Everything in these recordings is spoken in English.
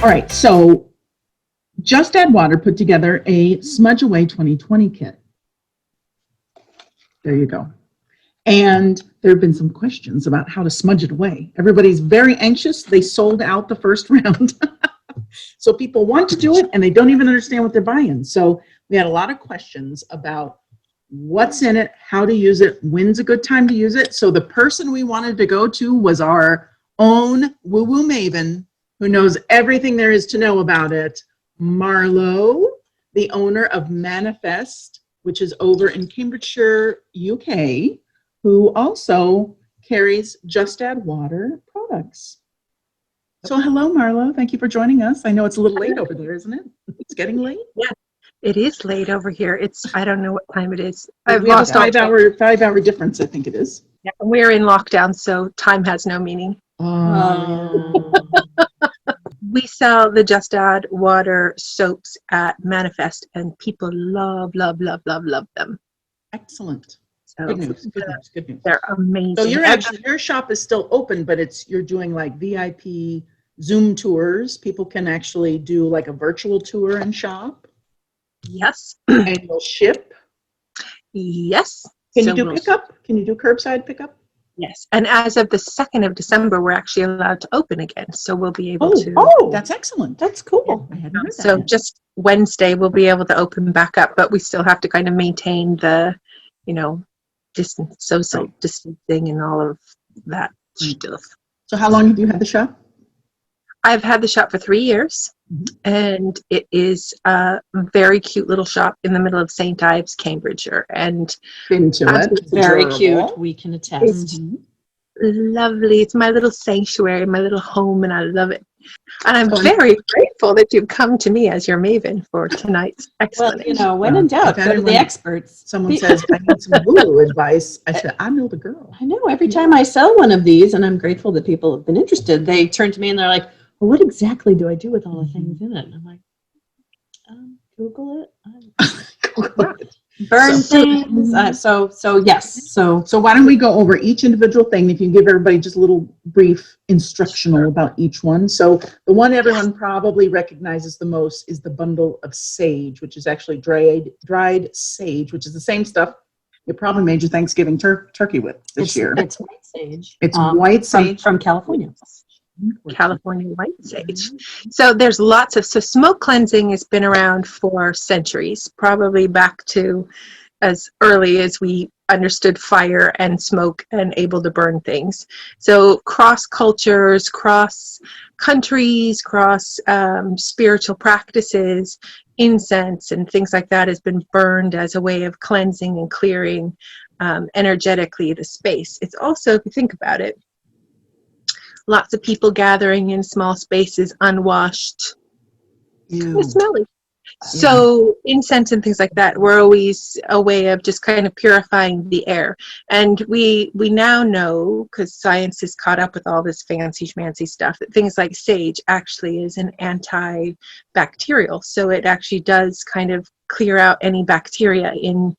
All right, so Just Add Water put together a Smudge Away 2020 kit. There you go. And there have been some questions about how to smudge it away. Everybody's very anxious. They sold out the first round. So people want to do it and they don't even understand what they're buying. So we had a lot of questions about what's in it, how to use it, when's a good time to use it. So the person we wanted to go to was our own woo-woo maven who knows everything there is to know about it, Marlo, the owner of Manifest, which is over in Cambridgeshire, UK, who also carries Just Add Water products. So hello, Marlo. Thank you for joining us. I know it's a little late over there, isn't it? It's getting late. Yeah, it is late over here. I don't know what time it is. We have a five-hour difference, I think it is. Yeah, we're in lockdown, so time has no meaning. We sell the Just Add Water soaps at Manifest, and people love, love, love, love, love them. Excellent. So Good news. Good news. Good news. They're amazing. So your shop is still open, but you're doing like VIP Zoom tours. People can actually do like a virtual tour and shop. Yes. And you'll ship. Yes. Can you do pickup? Can you do curbside pickup? Yes. And as of the 2nd of December, we're actually allowed to open again. So we'll be able to. Oh, that's excellent. That's cool. I hadn't heard that. So just Wednesday, we'll be able to open back up, but we still have to kind of maintain the, social distancing and all of that stuff. So how long have you had the shop? I've had the shop for 3 years, and it is a very cute little shop in the middle of St. Ives, Cambridgeshire. And been to it. It's very cute. We can attest. It's lovely. It's my little sanctuary, my little home, and I love it. And I'm very grateful that you've come to me as your maven for tonight's explanation. Well, when in doubt, go to the experts. Someone says, I need some woo advice. I said, I know the girl. I know. Every time I sell one of these, and I'm grateful that people have been interested, they turn to me and they're like, well, what exactly do I do with all the things in it? And I'm like, Google it. Google it. Burn things. So yes. So why don't we go over each individual thing? If you give everybody just a little brief instructional about each one. So the one everyone probably recognizes the most is the bundle of sage, which is actually dried sage, which is the same stuff you probably made your Thanksgiving turkey with this year. It's white sage. It's white sage from California. California white sage. So there's so smoke cleansing has been around for centuries, probably back to as early as we understood fire and smoke and able to burn things. So cross cultures, cross countries, cross spiritual practices, incense and things like that has been burned as a way of cleansing and clearing energetically the space. It's also, if you think about it, lots of people gathering in small spaces, unwashed, kind of smelly. So incense and things like that were always a way of just kind of purifying the air. And we now know, because science has caught up with all this fancy schmancy stuff, that things like sage actually is an antibacterial. So it actually does kind of clear out any bacteria in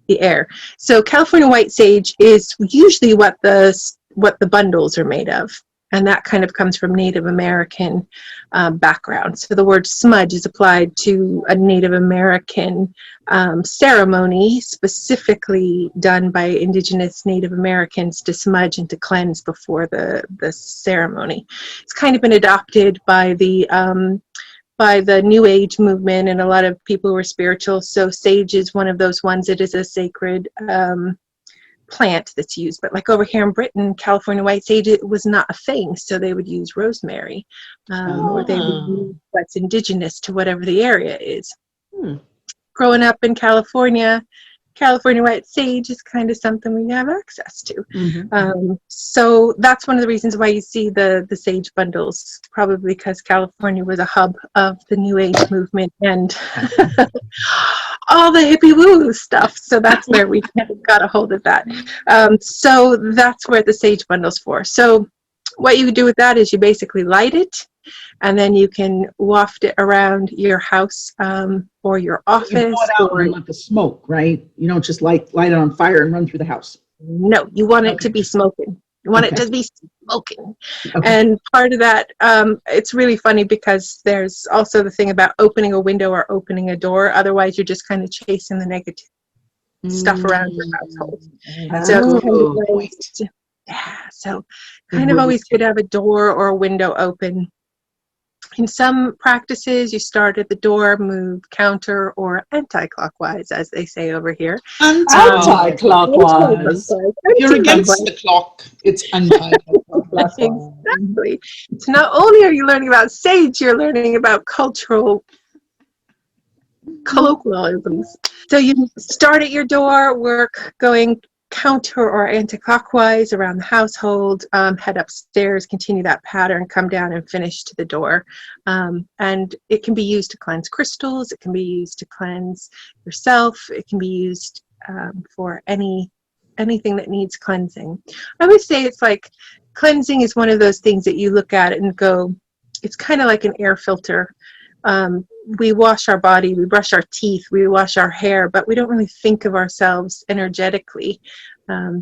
the air. So California white sage is usually what the bundles are made of. And that kind of comes from Native American background. So the word smudge is applied to a Native American ceremony specifically done by indigenous Native Americans to smudge and to cleanse before the ceremony. It's kind of been adopted by the New Age movement and a lot of people who are spiritual. So sage is one of those ones. It is a sacred plant that's used, but like over here in Britain, California white sage, it was not a thing, so they would use rosemary, or they would use what's indigenous to whatever the area is. Growing up in California white sage is kind of something we have access to. So that's one of the reasons why you see the sage bundles, probably because California was a hub of the New Age movement and all the hippie woo stuff. So that's where we kind of got a hold of that. So that's where the sage bundle's for. So what you do with that is you basically light it, and then you can waft it around your house or your office. You blow it out and let the smoke, right? You don't just light it on fire and run through the house. No, you want it to be smoking. You want it Okay. to be smoking. Okay. And part of that, it's really funny because there's also the thing about opening a window or opening a door. Otherwise, you're just kind of chasing the negative stuff around your household. That's So a it's kind of good point. nice so Good kind of way always to- good to have a door or a window open. In some practices, you start at the door, move counter or anti-clockwise, as they say over here. Anti-clockwise. If you're against the clock, it's anti-clockwise. Exactly. So not only are you learning about sage, you're learning about cultural colloquialisms. So you start at your door, work going counter or anti-clockwise around the household, head upstairs, continue that pattern, come down and finish to the door. And it can be used to cleanse crystals. It can be used to cleanse yourself. It can be used for anything that needs cleansing. I would say it's like cleansing is one of those things that you look at and go, it's kind of like an air filter. We wash our body, we brush our teeth, we wash our hair, but we don't really think of ourselves energetically.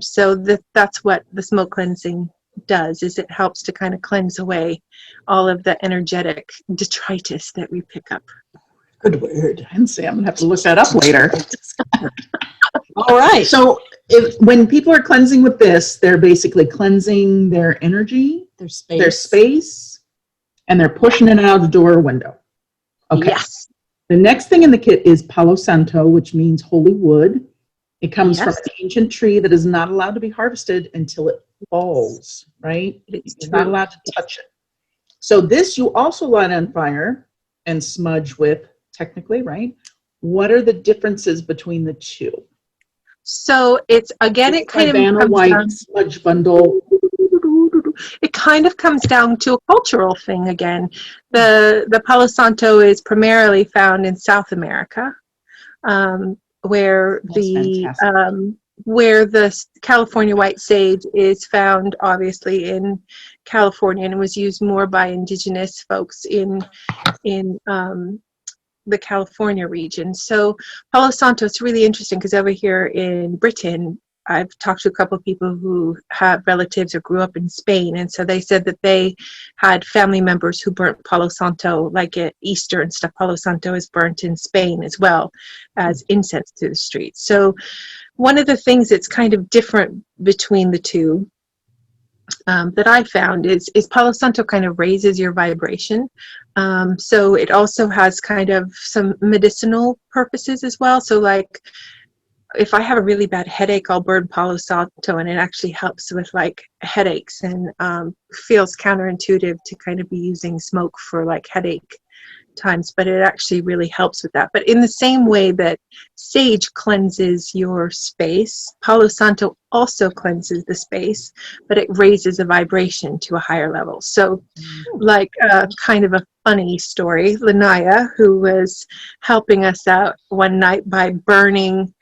So that's what the smoke cleansing does, is it helps to kind of cleanse away all of the energetic detritus that we pick up. Good word. I'm going to have to look that up later. All right. So when people are cleansing with this, they're basically cleansing their energy, their space, and they're pushing it out of the door or window. Okay. Yes. The next thing in the kit is Palo Santo, which means holy wood. It comes from Yes. an ancient tree that is not allowed to be harvested until it falls, right? It's You're not true. allowed to touch it. So this you also light on fire and smudge with, technically, right? What are the differences between the two? So it's, again, it kind of Vanna comes White down, smudge bundle. it kind of comes down to a cultural thing again. The Palo Santo is primarily found in South America, where That's fantastic. where the California white sage is found, obviously, in California, and it was used more by indigenous folks in the California region. So Palo Santo is really interesting because over here in Britain, I've talked to a couple of people who have relatives or grew up in Spain, and so they said that they had family members who burnt Palo Santo, like at Easter and stuff. Palo Santo is burnt in Spain as well as incense through the streets. So one of the things that's kind of different between the two that I found is Palo Santo kind of raises your vibration. So it also has kind of some medicinal purposes as well. So like if I have a really bad headache, I'll burn Palo Santo, and it actually helps with like headaches, and feels counterintuitive to kind of be using smoke for like headache times, but it actually really helps with that. But in the same way that sage cleanses your space, Palo Santo also cleanses the space, but it raises the vibration to a higher level. So like kind of a funny story, Lanaya, who was helping us out one night by burning,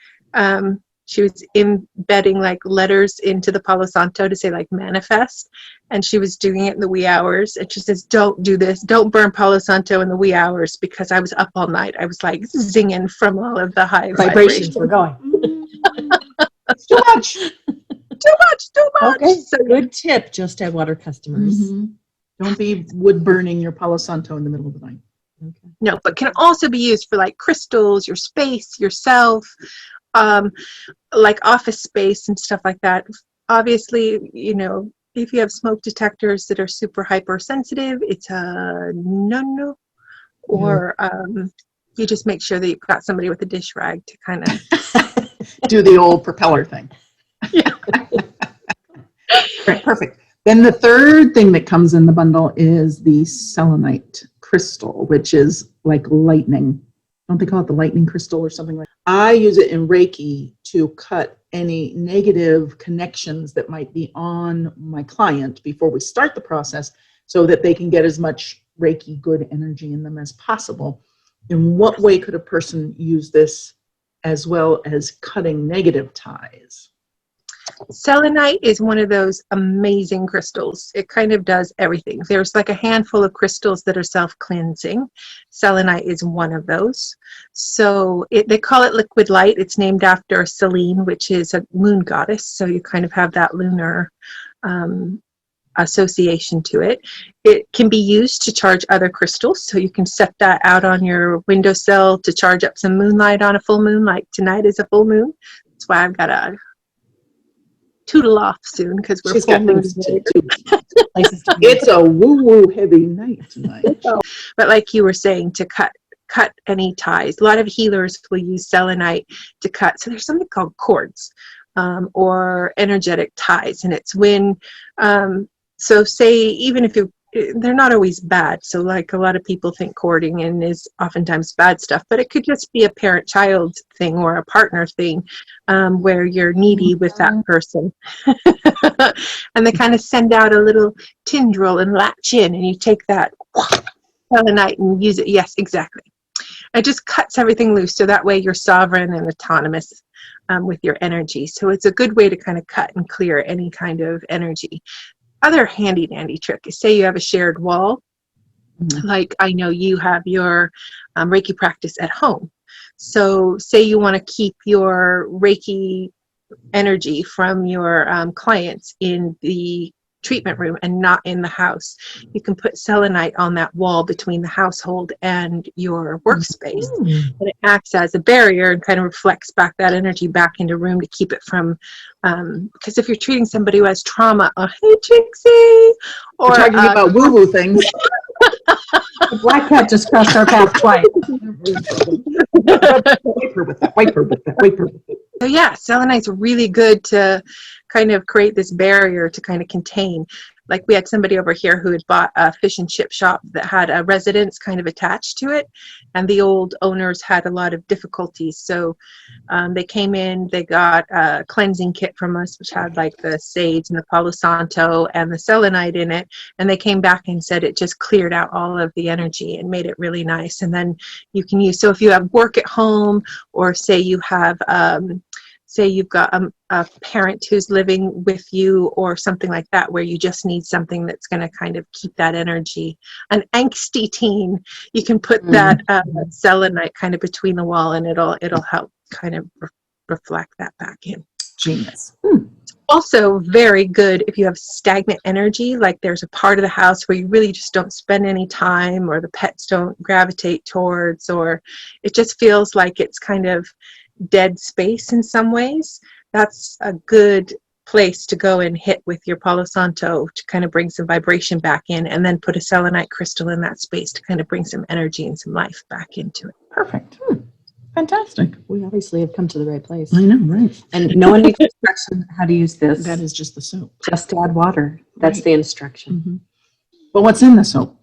she was embedding like letters into the Palo Santo to say like manifest, and she was doing it in the wee hours, and she says, don't do this, don't burn Palo Santo in the wee hours, because I was up all night. I was like zinging from all of the high Vibrations were going. It's too much. Too much. Okay, So good tip. Just have water customers. Mhm. Don't be wood burning your Palo Santo in the middle of the night. Okay. no, but can also be used for like crystals, your space, yourself, like office space and stuff like that. Obviously, you know, if you have smoke detectors that are super hypersensitive, it's a no-no. Or you just make sure that you've got somebody with a dish rag to kind of Do the old propeller thing. Yeah. Right, perfect. Then the third thing that comes in the bundle is the Selenite Crystal, which is like lightning. Don't they call it the lightning crystal or something like that? I use it in Reiki to cut any negative connections that might be on my client before we start the process, so that they can get as much Reiki good energy in them as possible. In what way could a person use this as well as cutting negative ties? Selenite is one of those amazing crystals. It kind of does everything. There's like a handful of crystals that are self-cleansing. Selenite is one of those. So they call it liquid light. It's named after Selene, which is a moon goddess. So you kind of have that lunar association to it. It can be used to charge other crystals, so you can set that out on your windowsill to charge up some moonlight on a full moon, like tonight is a full moon. That's why I've got to tootle off soon, because we're She's full got moon. things to do. It's a woo-woo heavy night tonight. But like you were saying, to cut any ties. A lot of healers will use selenite to cut. So there's something called cords, or energetic ties, and it's when so say, even if they're not always bad. So like a lot of people think courting and is oftentimes bad stuff, but it could just be a parent-child thing or a partner thing, where you're needy with that person. And they kind of send out a little tendril and latch in, and you take that selenite and use it. Yes, exactly. It just cuts everything loose, so that way you're sovereign and autonomous with your energy. So it's a good way to kind of cut and clear any kind of energy. Other handy dandy trick is, say you have a shared wall, like I know you have your Reiki practice at home. So say you want to keep your Reiki energy from your clients in the treatment room and not in the house. You can put selenite on that wall between the household and your workspace, and it acts as a barrier and kind of reflects back that energy back into room to keep it from, because if you're treating somebody who has trauma, oh hey Trixie, or We're talking about woo-woo things. The black cat just crossed our path twice. Wipe her with that, wipe her with that, wipe her with that. So yeah, selenite's really good to kind of create this barrier to kind of contain. Like we had somebody over here who had bought a fish and chip shop that had a residence kind of attached to it, and the old owners had a lot of difficulties. So they came in, they got a cleansing kit from us, which had like the sage and the Palo Santo and the selenite in it, and they came back and said it just cleared out all of the energy and made it really nice. And then you can use, so if you have work at home, or say you have say you've got a parent who's living with you or something like that, where you just need something that's going to kind of keep that energy. An angsty teen, you can put that selenite kind of between the wall, and it'll help kind of reflect that back in. Genius. Also very good if you have stagnant energy, like there's a part of the house where you really just don't spend any time, or the pets don't gravitate towards, or it just feels like it's kind of dead space in some ways. That's a good place to go and hit with your Palo Santo to kind of bring some vibration back in, and then put a selenite crystal in that space to kind of bring some energy and some life back into it. Perfect. Fantastic. We obviously have come to the right place. I know, right? And no one needs instruction how to use this. That is just the soap. Just add water. That's Right. the instruction. Mm-hmm. But what's in the soap?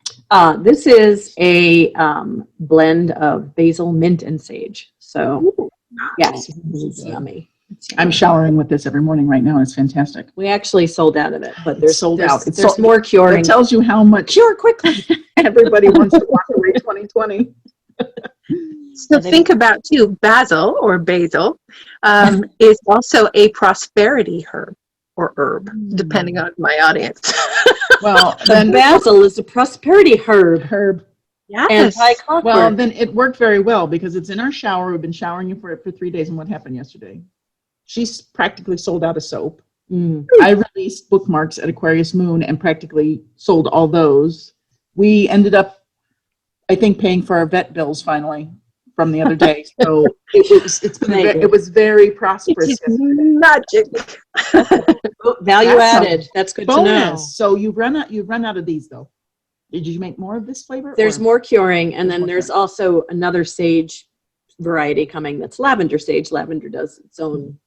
This is a blend of basil, mint, and sage. So, yes, it's yummy. I'm showering with this every morning right now, and it's fantastic. We actually sold out of it, but It's there's sold out. It's There's sold- more curing. It tells you how much Cure quickly. everybody wants to walk away 2020. So think about too, basil or basil is also a prosperity herb or herb, depending on my audience. Well, The then basil is a prosperity herb. Yes. Anti-clockwork. Well, then it worked very well, because it's in our shower. We've been showering you for 3 days. And what happened yesterday? She's practically sold out of soap. I released bookmarks at Aquarius Moon and practically sold all those. We ended up, I think, paying for our vet bills finally from the other day. So it was very prosperous. It's magic. Value That's added. That's good to know. Bonus. So you've run out of these though. Did you make more of this flavor? There's or- more curing, and There's then more there's also another sage variety coming that's lavender sage. Lavender does its own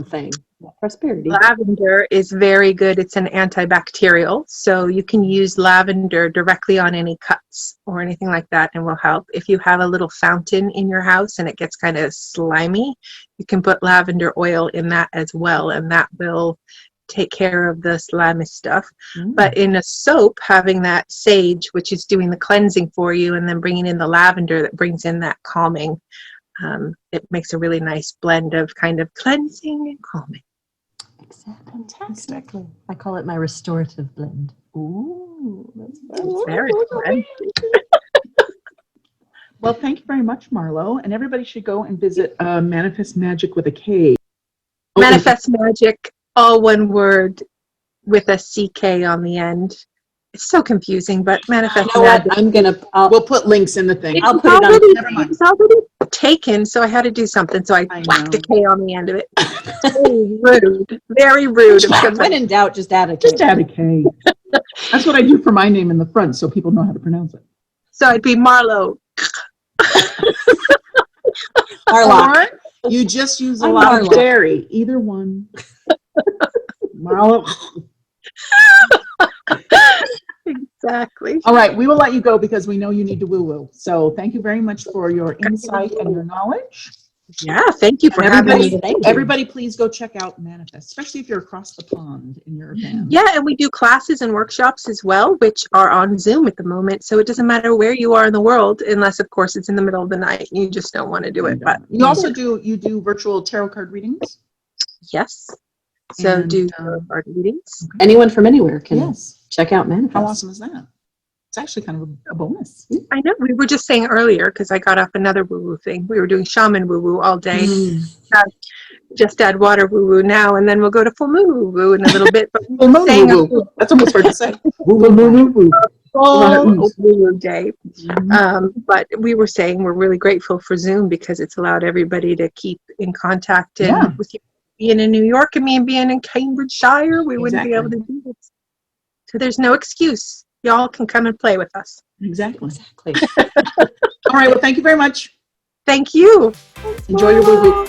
thing. Prosperity. Lavender is very good. It's an antibacterial, so you can use lavender directly on any cuts or anything like that, and will help. If you have a little fountain in your house and it gets kind of slimy, you can put lavender oil in that as well, and that will take care of the slimy stuff. But in a soap, having that sage, which is doing the cleansing for you, and then bringing in the lavender that brings in that calming, it makes a really nice blend of kind of cleansing and calming. Fantastic. I call it my restorative blend. Ooh, that's Very good. Well, thank you very much, Marlo. And everybody should go and visit Manifest Magic with a K. Manifest Magic, all one word, with a CK on the end. It's so confusing, but Manifest You know what? Mad. We'll put links in the thing. I'll put it on. Never mind. It was already taken, so I had to do something. So I I whacked a know. K on the end of it. Very rude. Very rude. It becomes When like, in doubt, just add a Just K. add a K. That's what I do for my name in the front, so people know how to pronounce it. so I'd be Marlo. Marlock. Or you just use a I'm lot of Marlo. cherry. Either one. Marlo. Exactly. All right, we will let you go because we know you need to woo-woo. So thank you very much for your insight and your knowledge. Yeah, thank you for And having everybody, me. Thank you. everybody, please go check out Manifest, especially if you're across the pond and you're a fan. Yeah, and we do classes and workshops as well, which are on Zoom at the moment. So it doesn't matter where you are in the world, unless, of course, it's in the middle of the night and you just don't want to do it. But You also do virtual tarot card readings? yes. So And, do our readings. Anyone from anywhere can Yes. check out Manifest. How awesome is that? It's actually kind of a bonus. I know. We were just saying earlier, because I got off another woo-woo thing. We were doing shaman woo-woo all day. Just add water woo-woo now, and then we'll go to full moon woo-woo in a little bit. But Full moon saying woo-woo. That's almost hard to say. Full moon woo-woo. full woo-woo day. But we were saying we're really grateful for Zoom because it's allowed everybody to keep in contact. And Yeah. with you being in New York and me being in Cambridgeshire, we wouldn't be able Exactly. to do this. So there's no excuse. Y'all can come and play with us. Exactly. Exactly. All right, well, thank you very much. Thank you. Enjoy your woo-woo.